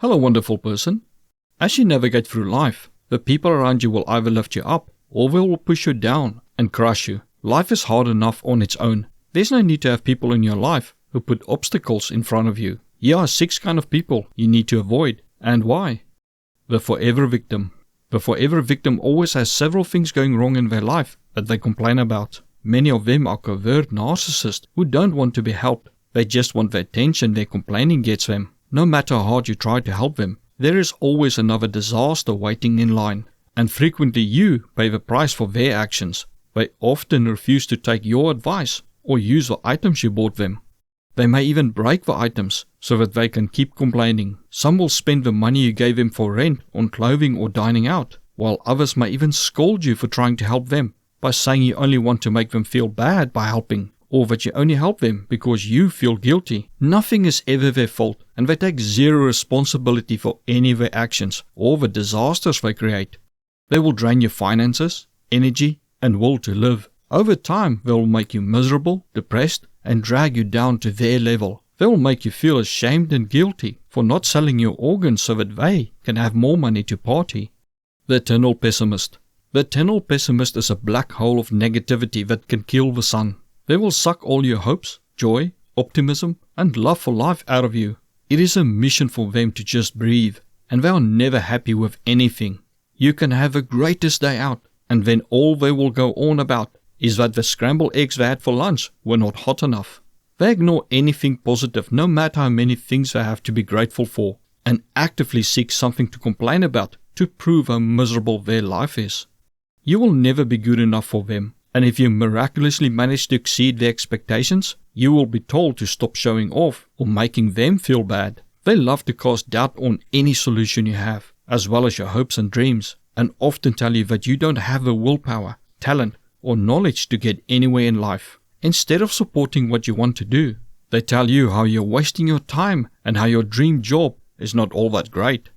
Hello, wonderful person. As you navigate through life, the people around you will either lift you up or will push you down and crush you. Life is hard enough on its own. There's no need to have people in your life who put obstacles in front of you. Here are 6 kinds of people you need to avoid, and why. The forever victim. The forever victim always has several things going wrong in their life that they complain about. Many of them are covert narcissists who don't want to be helped. They just want the attention their complaining gets them. No matter how hard you try to help them, there is always another disaster waiting in line. And frequently you pay the price for their actions. They often refuse to take your advice or use the items you bought them. They may even break the items so that they can keep complaining. Some will spend the money you gave them for rent on clothing or dining out, while others may even scold you for trying to help them by saying you only want to make them feel bad by helping, or that you only help them because you feel guilty. Nothing is ever their fault, and they take zero responsibility for any of their actions or the disasters they create. They will drain your finances, energy, and will to live. Over time, they will make you miserable, depressed, and drag you down to their level. They will make you feel ashamed and guilty for not selling your organs so that they can have more money to party. The Eternal Pessimist. The Eternal Pessimist is a black hole of negativity that can kill the sun. They will suck all your hopes, joy, optimism, and love for life out of you. It is a mission for them to just breathe, and they are never happy with anything. You can have the greatest day out, and then all they will go on about is that the scrambled eggs they had for lunch were not hot enough. They ignore anything positive, no matter how many things they have to be grateful for, and actively seek something to complain about to prove how miserable their life is. You will never be good enough for them. And if you miraculously manage to exceed their expectations, you will be told to stop showing off or making them feel bad. They love to cast doubt on any solution you have, as well as your hopes and dreams, and often tell you that you don't have the willpower, talent, or knowledge to get anywhere in life. Instead of supporting what you want to do, they tell you how you're wasting your time and how your dream job is not all that great.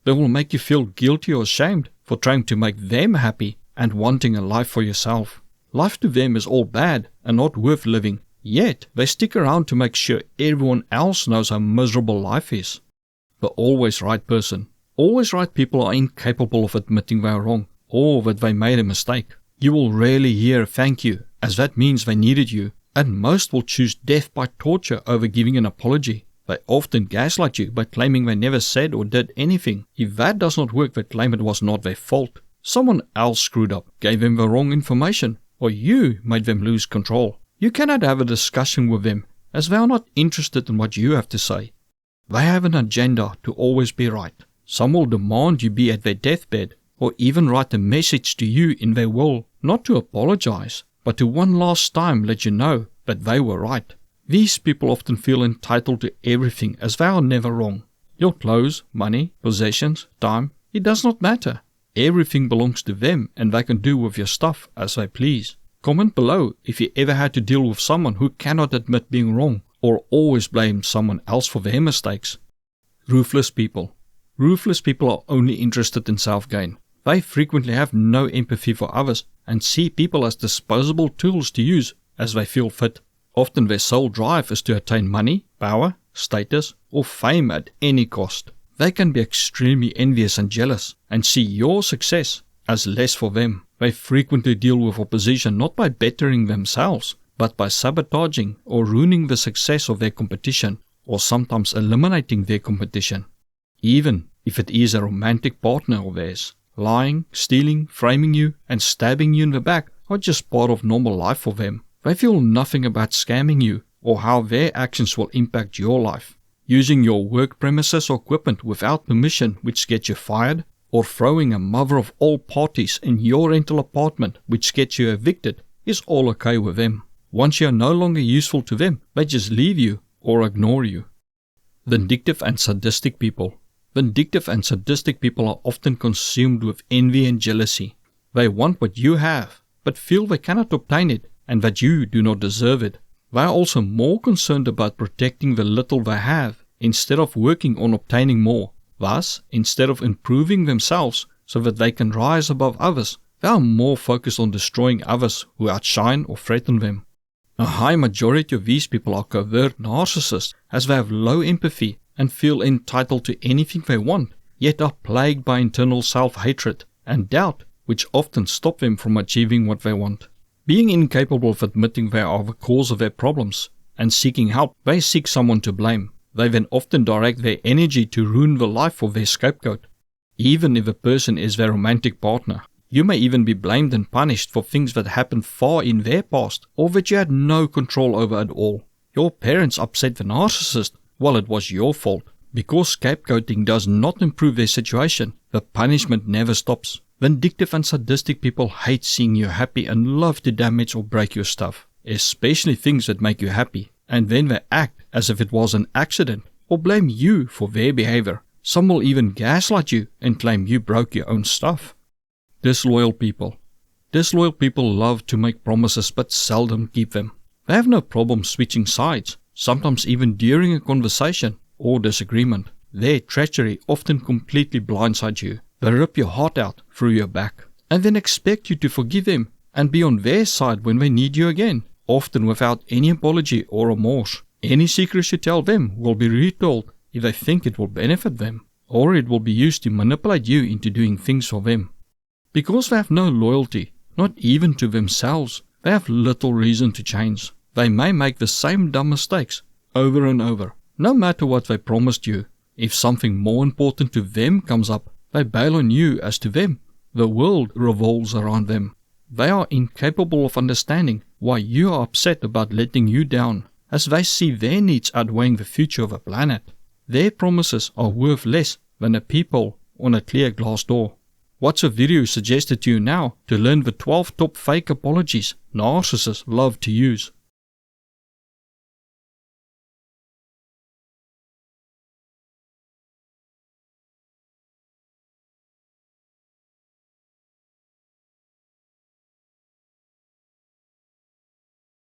They will make you feel guilty or ashamed for trying to make them happy and wanting a life for yourself. Life to them is all bad and not worth living, yet they stick around to make sure everyone else knows how miserable life is. The always right person. Always right people are incapable of admitting they are wrong or that they made a mistake. You will rarely hear a thank you, as that means they needed you, and most will choose death by torture over giving an apology. They often gaslight you by claiming they never said or did anything. If that does not work, they claim it was not their fault. Someone else screwed up, gave them the wrong information, or you made them lose control. You cannot have a discussion with them, as they are not interested in what you have to say. They have an agenda to always be right. Some will demand you be at their deathbed, or even write a message to you in their will, not to apologize, but to one last time let you know that they were right. These people often feel entitled to everything, as they are never wrong. Your clothes, money, possessions, time, it does not matter. Everything belongs to them, and they can do with your stuff as they please. Comment below if you ever had to deal with someone who cannot admit being wrong or always blame someone else for their mistakes. Ruthless people. Ruthless people are only interested in self-gain. They frequently have no empathy for others and see people as disposable tools to use as they feel fit. Often their sole drive is to attain money, power, status, or fame at any cost. They can be extremely envious and jealous and see your success as less for them. They frequently deal with opposition not by bettering themselves, but by sabotaging or ruining the success of their competition, or sometimes eliminating their competition. Even if it is a romantic partner of theirs. Lying, stealing, framing you, and stabbing you in the back are just part of normal life for them. They feel nothing about scamming you or how their actions will impact your life. Using your work premises or equipment without permission, which gets you fired, or throwing a mother of all parties in your rental apartment, which gets you evicted, is all okay with them. Once you are no longer useful to them, they just leave you or ignore you. Vindictive and Sadistic people. Vindictive and sadistic people are often consumed with envy and jealousy. They want what you have, but feel they cannot obtain it and that you do not deserve it. They are also more concerned about protecting the little they have instead of working on obtaining more. Thus, instead of improving themselves so that they can rise above others, they are more focused on destroying others who outshine or threaten them. A high majority of these people are covert narcissists, as they have low empathy and feel entitled to anything they want, yet are plagued by internal self-hatred and doubt, which often stop them from achieving what they want. Being incapable of admitting they are the cause of their problems and seeking help, they seek someone to blame. They then often direct their energy to ruin the life of their scapegoat, even if the person is their romantic partner. You may even be blamed and punished for things that happened far in their past or that you had no control over at all. Your parents upset the narcissist, well, it was your fault. Because scapegoating does not improve their situation, the punishment never stops. Vindictive and sadistic people hate seeing you happy and love to damage or break your stuff, especially things that make you happy, and then they act as if it was an accident or blame you for their behavior. Some will even gaslight you and claim you broke your own stuff. Disloyal people. Disloyal people love to make promises but seldom keep them. They have no problem switching sides, sometimes even during a conversation or disagreement. Their treachery often completely blindsides you. They rip your heart out through your back and then expect you to forgive them and be on their side when they need you again, often without any apology or remorse. Any secrets you tell them will be retold if they think it will benefit them, or it will be used to manipulate you into doing things for them. Because they have no loyalty, not even to themselves, they have little reason to change. They may make the same dumb mistakes over and over, no matter what they promised you. If something more important to them comes up, they bail on you as to them. The world revolves around them. They are incapable of understanding why you are upset about letting you down, as they see their needs outweighing the future of the planet. Their promises are worth less than a peephole on a clear glass door. Watch a video suggested to you now to learn the 12 top fake apologies narcissists love to use.